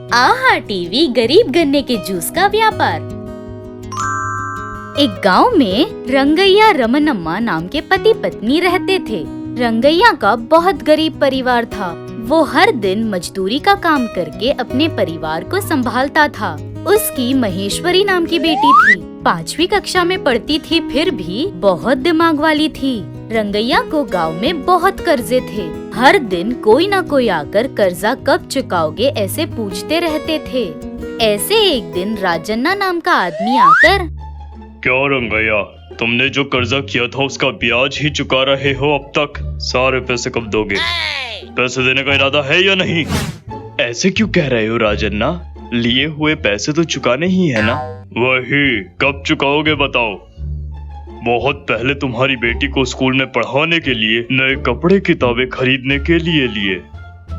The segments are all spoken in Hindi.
आहा टीवी गरीब गन्ने के जूस का व्यापार। एक गांव में रंगैया रमनम्मा नाम के पति पत्नी रहते थे। रंगैया का बहुत गरीब परिवार था। वो हर दिन मजदूरी का काम करके अपने परिवार को संभालता था। उसकी महेश्वरी नाम की बेटी थी। 5वीं कक्षा में पढ़ती थी, फिर भी बहुत दिमाग वाली थी। रंगैया को गांव में बहुत कर्जे थे। हर दिन कोई न कोई आकर कर्जा कब चुकाओगे ऐसे पूछते रहते थे। ऐसे एक दिन राजन्ना नाम का आदमी आकर, क्या रंगैया, तुमने जो कर्जा किया था उसका ब्याज ही चुका रहे हो अब तक? सारे पैसे कब दोगे? पैसे देने का इरादा है या नहीं? ऐसे क्यों कह रहे हो राजन्ना? लिए हुए पैसे तो चुकाने ही है ना? वही, कब चुकाओगे बताओ? बहुत पहले तुम्हारी बेटी को स्कूल में पढ़ाने के लिए नए कपड़े किताबें खरीदने के लिए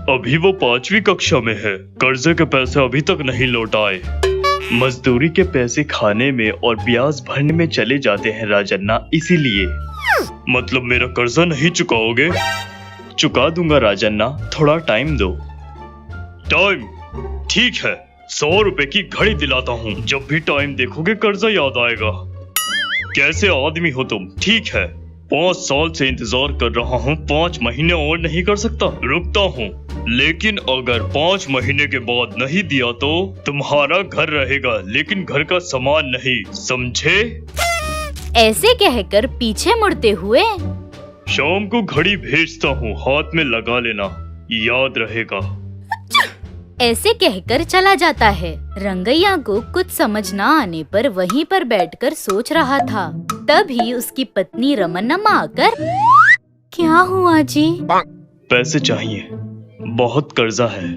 अभी वो 5वीं कक्षा में है। कर्जे के पैसे अभी तक नहीं लौट आए। मजदूरी के पैसे खाने में और ब्याज भरने में चले जाते हैं राजन्ना, इसीलिए। मतलब मेरा कर्जा नहीं चुकाओगे? चुका दूंगा राजन्ना, थोड़ा टाइम दो। टाइम? ठीक है, 100 रुपए की घड़ी दिलाता हूँ। जब भी टाइम देखोगे कर्जा याद आएगा। कैसे आदमी हो तुम? ठीक है, 5 साल से इंतजार कर रहा हूँ। 5 महीने और नहीं कर सकता? रुकता हूँ, लेकिन अगर 5 महीने के बाद नहीं दिया तो तुम्हारा घर रहेगा, लेकिन घर का सामान नहीं, समझे? ऐसे कहकर पीछे मुड़ते हुए, शाम को घड़ी भेजता हूँ, हाथ में लगा लेना, याद रहेगा। ऐसे कहकर चला जाता है। रंगैया को कुछ समझ न आने पर वहीं पर बैठकर सोच रहा था। तभी उसकी पत्नी रमनम्मा आकर, क्या हुआ जी? पैसे चाहिए, बहुत कर्जा है।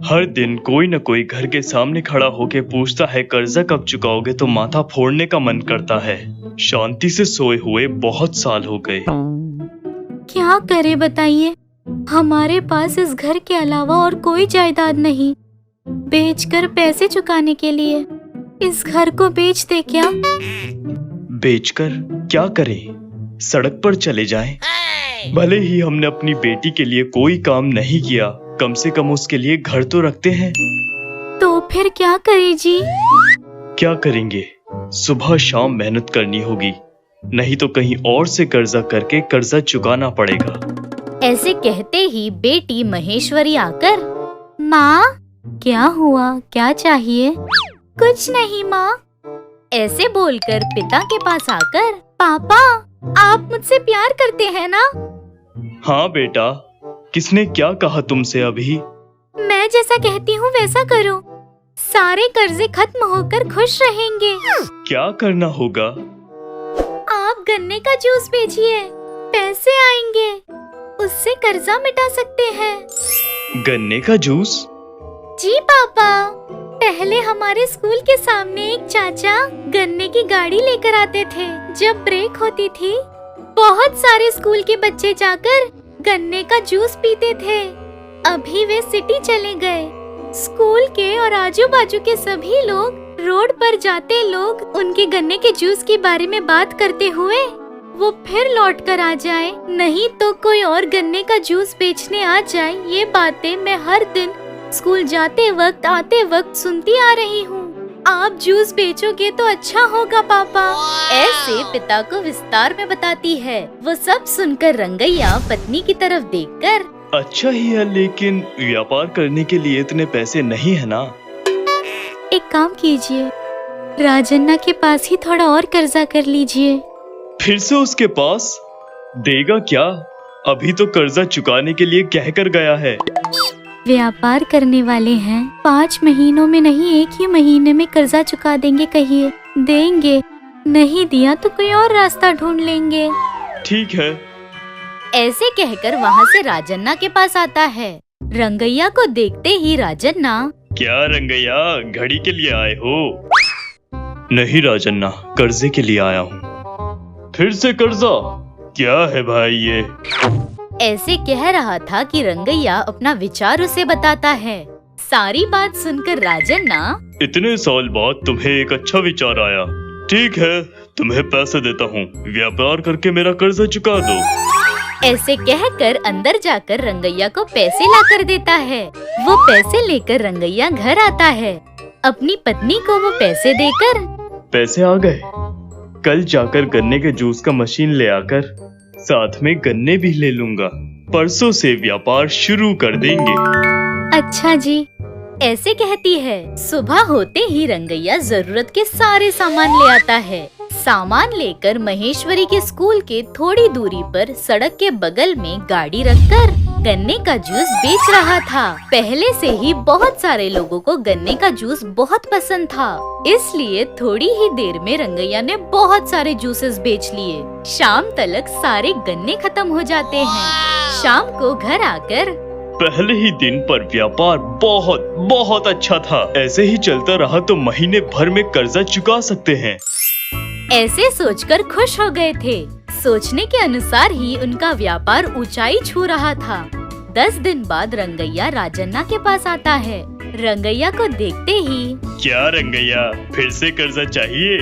हर दिन कोई न कोई घर के सामने खड़ा होके पूछता है कर्जा कब चुकाओगे, तो माथा फोड़ने का मन करता है। शांति से सोए हुए बहुत साल हो गए। क्या करे बताइए, हमारे पास इस घर के अलावा और कोई जायदाद नहीं। बेचकर पैसे चुकाने के लिए इस घर को बेच दे क्या? बेचकर क्या करें? सड़क पर चले जाएं। भले ही हमने अपनी बेटी के लिए कोई काम नहीं किया, कम से कम उसके लिए घर तो रखते हैं। तो फिर क्या करें जी? क्या करेंगे? सुबह शाम मेहनत करनी होगी, नहीं तो कहीं और से कर्जा करके कर्जा चुकाना पड़ेगा। ऐसे कहते ही बेटी महेश्वरी आकर, माँ क्या हुआ, क्या चाहिए? कुछ नहीं माँ। ऐसे बोलकर पिता के पास आकर, पापा आप मुझसे प्यार करते हैं ना? हाँ बेटा, किसने क्या कहा तुमसे अभी? मैं जैसा कहती हूँ वैसा करो, सारे कर्जे खत्म होकर खुश रहेंगे। क्या करना होगा? आप गन्ने का जूस बेचिए, पैसे आएंगे, उससे कर्जा मिटा सकते हैं। गन्ने का जूस? जी पापा, पहले हमारे स्कूल के सामने एक चाचा गन्ने की गाड़ी लेकर आते थे। जब ब्रेक होती थी, बहुत सारे स्कूल के बच्चे जाकर गन्ने का जूस पीते थे। अभी वे सिटी चले गए। स्कूल के और आजू बाजू के सभी लोग, रोड पर जाते लोग उनके गन्ने के जूस के बारे में बात करते हुए वो फिर लौट कर आ जाए, नहीं तो कोई और गन्ने का जूस बेचने आ जाए। ये बातें मैं हर दिन स्कूल जाते वक्त आते वक्त सुनती आ रही हूँ। आप जूस बेचोगे तो अच्छा होगा पापा। ऐसे पिता को विस्तार में बताती है। वो सब सुनकर रंगैया पत्नी की तरफ देखकर, अच्छा ही है, लेकिन व्यापार करने के लिए इतने पैसे नहीं है ना? एक काम कीजिए, राजन्ना के पास ही थोड़ा और कर्जा कर लीजिए। फिर से उसके पास? देगा क्या? अभी तो कर्जा चुकाने के लिए कह कर गया है। व्यापार करने वाले हैं, 5 महीनों में नहीं 1 ही महीने में कर्जा चुका देंगे कहिए। देंगे, नहीं दिया तो कोई और रास्ता ढूंढ लेंगे। ठीक है। ऐसे कहकर वहाँ से राजन्ना के पास आता है। रंगैया को देखते ही राजन्ना, क्या रंगैया, घड़ी के लिए आए हो? नहीं राजन्ना, कर्जे के लिए आया हूँ। फिर से कर्जा? क्या है भाई ये? ऐसे कह रहा था कि रंगैया अपना विचार उसे बताता है। सारी बात सुनकर राजन्ना, इतने साल बाद तुम्हें एक अच्छा विचार आया। ठीक है, तुम्हें पैसे देता हूँ, व्यापार करके मेरा कर्जा चुका दो। ऐसे कहकर अंदर जाकर रंगैया को पैसे ला कर देता है। वो पैसे लेकर रंगैया घर आता है। अपनी पत्नी को वो पैसे देकर पैसे आ गए। कल जाकर गन्ने के जूस का मशीन ले आकर साथ में गन्ने भी ले लूंगा। परसों से व्यापार शुरू कर देंगे। अच्छा जी। ऐसे कहती है। सुबह होते ही रंगैया जरूरत के सारे सामान ले आता है। सामान लेकर महेश्वरी के स्कूल के थोड़ी दूरी पर सड़क के बगल में गाड़ी रखकर गन्ने का जूस बेच रहा था। पहले से ही बहुत सारे लोगों को गन्ने का जूस बहुत पसंद था, इसलिए थोड़ी ही देर में रंगैया ने बहुत सारे जूसेस बेच लिए। शाम तक सारे गन्ने खत्म हो जाते हैं। शाम को घर आकर पहले ही दिन पर व्यापार बहुत बहुत अच्छा था। ऐसे ही चलता रहा तो महीने भर में कर्जा चुका सकते हैं। ऐसे सोचकर खुश हो गए थे। सोचने के अनुसार ही उनका व्यापार ऊंचाई छू रहा था। 10 दिन बाद रंगैया राजन्ना के पास आता है। रंगैया को देखते ही क्या रंगैया, फिर से कर्जा चाहिए?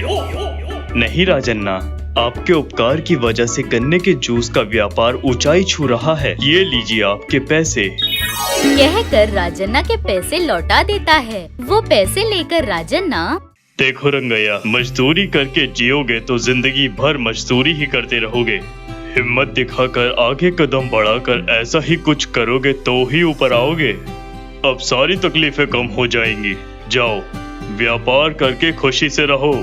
नहीं राजन्ना, आपके उपकार की वजह से गन्ने के जूस का व्यापार ऊंचाई छू रहा है। ये लीजिए आपके पैसे। यह कर राजन्ना के पैसे लौटा देता है। वो पैसे लेकर राजन्ना देखो रंगैया, मजदूरी करके जियोगे तो जिंदगी भर मजदूरी ही करते रहोगे। हिम्मत दिखाकर आगे कदम बढ़ाकर ऐसा ही कुछ करोगे तो ही ऊपर आओगे। अब सारी तकलीफें कम हो जाएंगी। जाओ, व्यापार करके खुशी से रहो।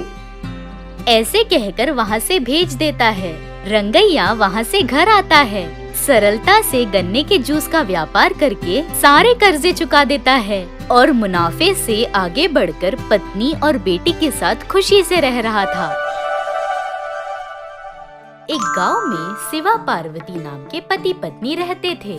ऐसे कहकर वहाँ से भेज देता है। रंगैया वहाँ से घर आता है। सरलता से गन्ने के जूस का व्यापार करके सारे कर्जे चुका देता है और मुनाफे से आगे बढ़कर पत्नी और बेटी के साथ खुशी से रह रहा था। एक गांव में शिवा पार्वती नाम के पति पत्नी रहते थे।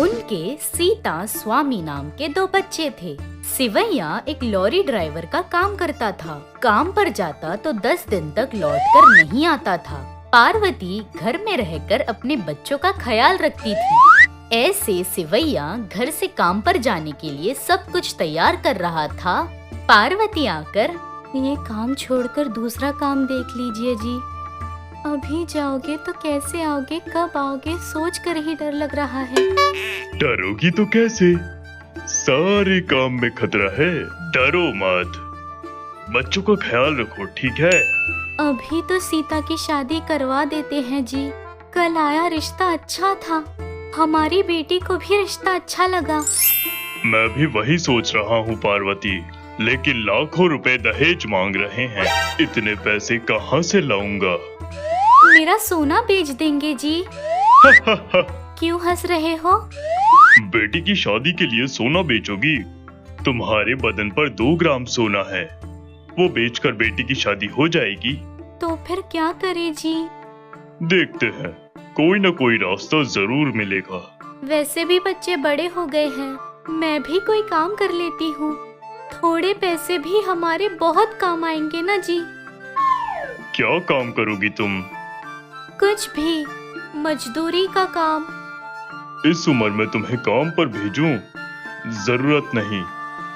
उनके सीता स्वामी नाम के 2 बच्चे थे। शिवैया एक लॉरी ड्राइवर का काम करता था। काम पर जाता तो 10 दिन तक लौटकर नहीं आता था। पार्वती घर में रहकर अपने बच्चों का ख्याल रखती थी। ऐसे शिवैया घर से काम पर जाने के लिए सब कुछ तैयार कर रहा था। पार्वती आकर ये काम छोड़कर दूसरा काम देख लीजिए जी। अभी जाओगे तो कैसे आओगे, कब आओगे, सोच कर ही डर लग रहा है। डरोगी तो कैसे, सारे काम में खतरा है। डरो मत, बच्चों का ख्याल रखो, ठीक है? अभी तो सीता की शादी करवा देते हैं जी। कल आया रिश्ता अच्छा था, हमारी बेटी को भी रिश्ता अच्छा लगा। मैं भी वही सोच रहा हूँ पार्वती, लेकिन लाखों रुपए दहेज मांग रहे हैं। इतने पैसे कहाँ से लाऊंगा? मेरा सोना बेच देंगे जी। क्यों हंस रहे हो? बेटी की शादी के लिए सोना बेचोगी? तुम्हारे बदन पर 2 ग्राम सोना है, वो बेचकर बेटी की शादी हो जाएगी। तो फिर क्या करे जी? देखते हैं, कोई न कोई रास्ता जरूर मिलेगा। वैसे भी बच्चे बड़े हो गए हैं, मैं भी कोई काम कर लेती हूँ। थोड़े पैसे भी हमारे बहुत काम आएंगे ना जी। क्या काम करोगी तुम? कुछ भी, मजदूरी का काम। इस उम्र में तुम्हें काम पर भेजूं? जरूरत नहीं,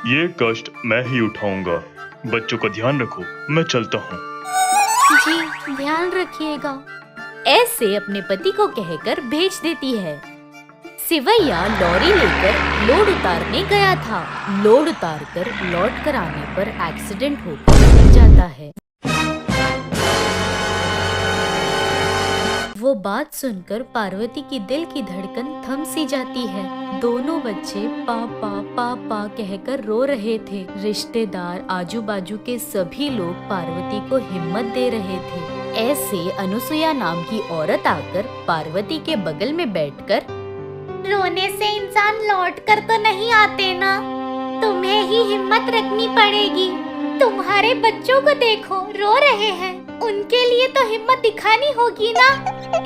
ये कष्ट मैं ही उठाऊंगा। बच्चों का ध्यान रखो, मैं चलता हूँ। जी, ध्यान रखिएगा। ऐसे अपने पति को कहकर भेज देती है। शिवैया लॉरी लेकर लोड उतारने गया था। लोड उतारकर लौट कर आने पर एक्सीडेंट होकर मर जाता है। वो बात सुनकर पार्वती की दिल की धड़कन थम सी जाती है। दोनों बच्चे पापा पापा कहकर रो रहे थे। रिश्तेदार, आजू बाजू के सभी लोग पार्वती को हिम्मत दे रहे थे। ऐसे अनुसुया नाम की औरत आकर पार्वती के बगल में बैठकर, रोने से इंसान लौट कर तो नहीं आते ना, तुम्हें ही हिम्मत रखनी पड़ेगी। तुम्हारे बच्चों को देखो, रो रहे हैं, उनके लिए तो हिम्मत दिखानी होगी ना।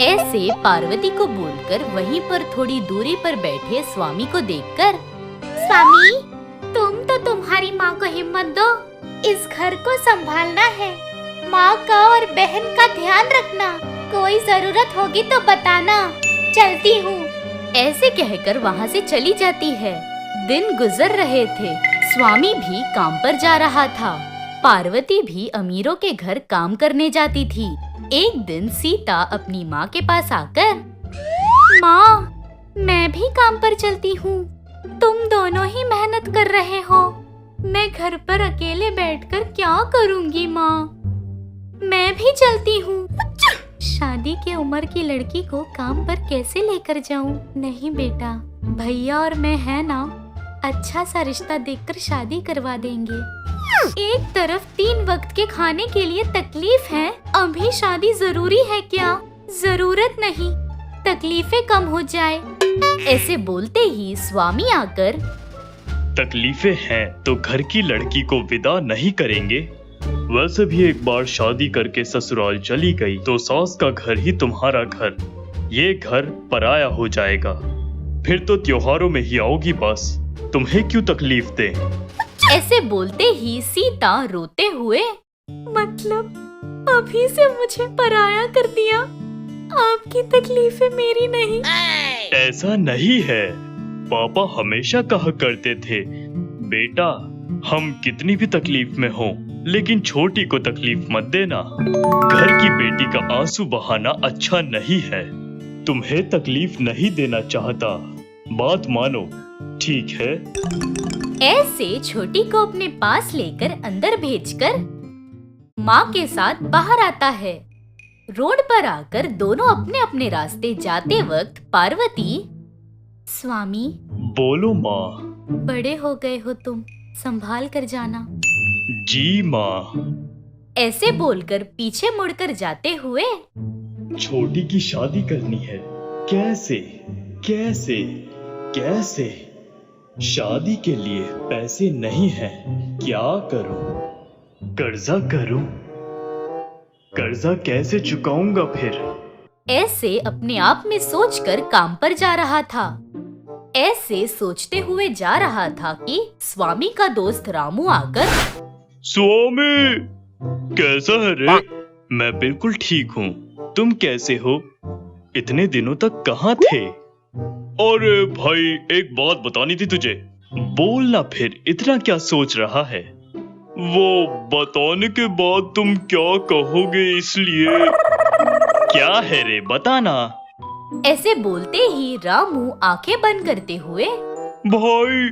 ऐसे पार्वती को बोलकर वहीं पर थोड़ी दूरी पर बैठे स्वामी को देखकर, स्वामी, तुम तो तुम्हारी माँ को हिम्मत दो, इस घर को संभालना है। माँ का और बहन का ध्यान रखना, कोई जरूरत होगी तो बताना, चलती हूँ। ऐसे कहकर वहाँ से चली जाती है। दिन गुजर रहे थे, स्वामी भी काम पर जा रहा था। पार्वती भी अमीरों के घर काम करने जाती थी। एक दिन सीता अपनी माँ के पास आकर, माँ, मैं भी काम पर चलती हूँ। तुम दोनों ही मेहनत कर रहे हो। मैं घर पर अकेले बैठकर क्या करूँगी माँ? मैं भी चलती हूँ। शादी की उम्र की लड़की को काम पर कैसे लेकर जाऊँ? नहीं बेटा, भैया और मैं है ना, अच्छा सा रिश्ता देखकर शादी करवा देंगे। एक तरफ 3 वक्त के खाने के लिए तकलीफ है, अभी शादी जरूरी है क्या? जरूरत नहीं, तकलीफें कम हो जाए। ऐसे बोलते ही स्वामी आकर, तकलीफें हैं तो घर की लड़की को विदा नहीं करेंगे? वैसे भी एक बार शादी करके ससुराल चली गई तो सास का घर ही तुम्हारा घर, ये घर पराया हो जाएगा। फिर तो त्योहारों में ही आओगी बस, तुम्हें क्यों तकलीफ दे? ऐसे बोलते ही सीता रोते हुए, मतलब अभी से मुझे पराया कर दिया? आपकी तकलीफें मेरी नहीं। ऐसा नहीं है, पापा हमेशा कहा करते थे, बेटा हम कितनी भी तकलीफ में हो लेकिन छोटी को तकलीफ मत देना। घर की बेटी का आंसू बहाना अच्छा नहीं है। तुम्हें तकलीफ नहीं देना चाहता, बात मानो, ठीक है? ऐसे छोटी को अपने पास लेकर अंदर भेजकर माँ के साथ बाहर आता है। रोड पर आकर दोनों अपने अपने रास्ते जाते वक्त पार्वती, स्वामी, बोलो माँ। बड़े हो गए हो तुम, संभाल कर जाना। जी माँ। ऐसे बोलकर पीछे मुड़कर जाते हुए, छोटी की शादी करनी है, कैसे कैसे कैसे? शादी के लिए पैसे नहीं हैं, क्या करूं? कर्जा करूं? कर्जा कैसे चुकाऊंगा फिर? ऐसे अपने आप में सोचकर काम पर जा रहा था। ऐसे सोचते हुए जा रहा था कि स्वामी का दोस्त रामू आकर, स्वामी, कैसा है रे? मैं बिल्कुल ठीक हूँ, तुम कैसे हो? इतने दिनों तक कहाँ थे? अरे भाई, एक बात बतानी थी तुझे। बोलना फिर, इतना क्या सोच रहा है? वो बताने के बाद तुम क्या कहोगे, इसलिए। क्या है रे, बताना। ऐसे बोलते ही रामू आंखें बंद करते हुए, भाई,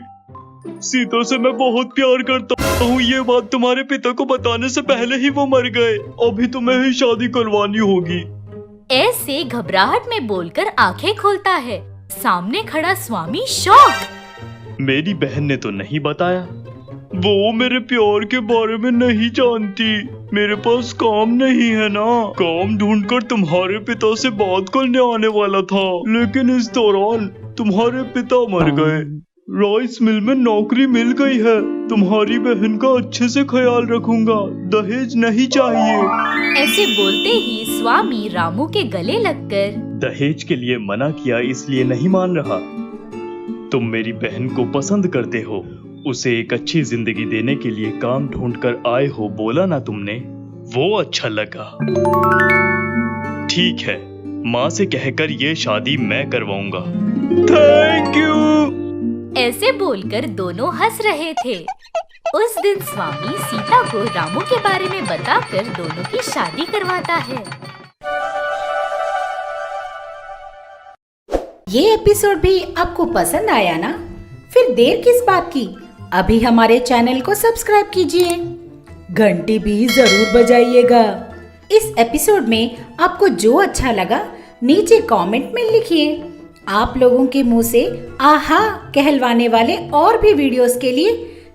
सीता से मैं बहुत प्यार करता हूँ, ये बात तुम्हारे पिता को बताने से पहले ही वो मर गए। अभी तुम्हें ही शादी करवानी होगी। ऐसे घबराहट में बोलकर आंखें खोलता है। सामने खड़ा स्वामी शॉक। मेरी बहन ने तो नहीं बताया, वो मेरे प्यार के बारे में नहीं जानती। मेरे पास काम नहीं है ना, काम ढूंढकर तुम्हारे पिता से बात करने आने वाला था, लेकिन इस दौरान तुम्हारे पिता मर गए। राइस मिल में नौकरी मिल गई है। तुम्हारी बहन का अच्छे से ख्याल रखूंगा, दहेज नहीं चाहिए। ऐसे बोलते ही स्वामी रामू के गले लगकर, दहेज के लिए मना किया इसलिए नहीं मान रहा। तुम मेरी बहन को पसंद करते हो, उसे एक अच्छी जिंदगी देने के लिए काम ढूंढ कर आए हो, बोला ना तुमने, वो अच्छा लगा। ठीक है, माँ से कहकर ये शादी मैं करवाऊंगा। Thank you. ऐसे बोलकर दोनों हंस रहे थे। उस दिन स्वामी सीता को रामू के बारे में बताकर दोनों की शादी करवाता है। ये एपिसोड भी आपको पसंद आया ना? फिर देर किस बात की, अभी हमारे चैनल को सब्सक्राइब कीजिए, घंटी भी जरूर बजाइएगा। इस एपिसोड में आपको जो अच्छा लगा नीचे कमेंट में लिखिए। आप लोगों के मुंह से आहा कहलवाने वाले और भी वीडियोस के लिए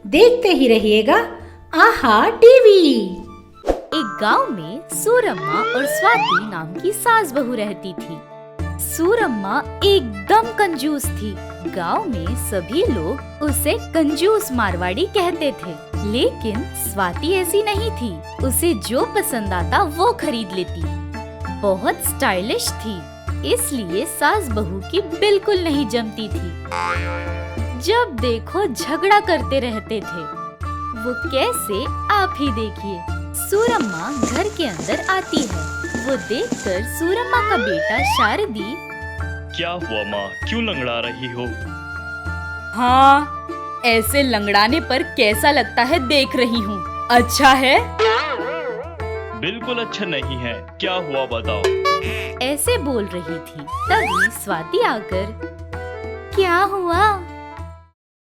देखते ही रहिएगा आहा टीवी। एक गांव में सूरम्मा और स्वाति नाम की सास बहू रहती थी। सूरम्मा एकदम कंजूस थी। गांव में सभी लोग उसे कंजूस मारवाड़ी कहते थे, लेकिन स्वाति ऐसी नहीं थी। उसे जो पसंद आता वो खरीद लेती। बहुत स्टाइलिश थी, इसलिए सास बहू की बिल्कुल नहीं जमती थी। जब देखो झगड़ा करते रहते थे। वो कैसे, आप ही देखिए। सूरम्मा घर के अंदर आती है। वो देखकर सूरम्मा का बेटा शारदी, क्या हुआ माँ, क्यों लंगड़ा रही हो? हाँ, ऐसे लंगड़ाने पर कैसा लगता है देख रही हूँ। अच्छा है? बिल्कुल अच्छा नहीं है। क्या हुआ बताओ। ऐसे बोल रही थी तभी स्वाति आकर क्या हुआ?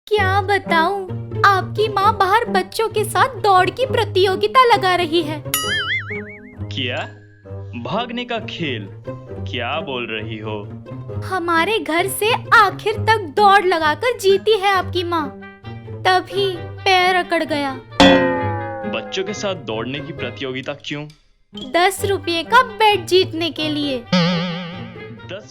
क्या बताऊं? आपकी माँ बाहर बच्चों के साथ दौड़ की प्रतियोगिता लगा रही है। क्या? भागने का खेल? क्या बोल रही हो? हमारे घर से आखिर तक दौड़ लगाकर जीती है आपकी माँ। तभी पैर अकड़ गया। बच्चों के साथ दौड़ने की प्रतियोगिता क्यों? 10 रुपये का बेट जीतने के लिए।